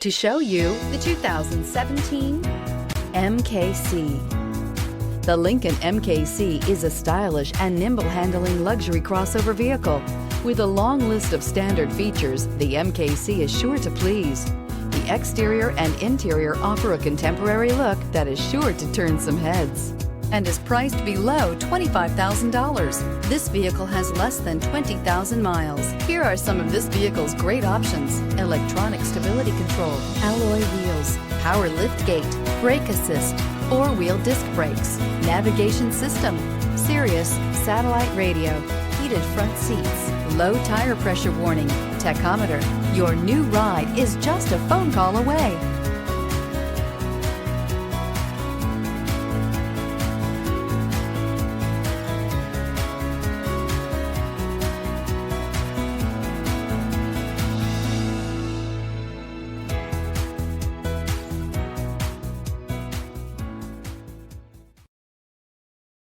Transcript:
to show you the 2017 MKC. The Lincoln MKC is a stylish and nimble-handling luxury crossover vehicle. With a long list of standard features, the MKC is sure to please. The exterior and interior offer a contemporary look that is sure to turn some heads, and is priced below $25,000. This vehicle has less than 20,000 miles. Here are some of this vehicle's great options: electronic stability control, alloy wheels, power liftgate, brake assist, four-wheel disc brakes, navigation system, Sirius satellite radio, heated front seats, low tire pressure warning, tachometer. Your new ride is just a phone call away.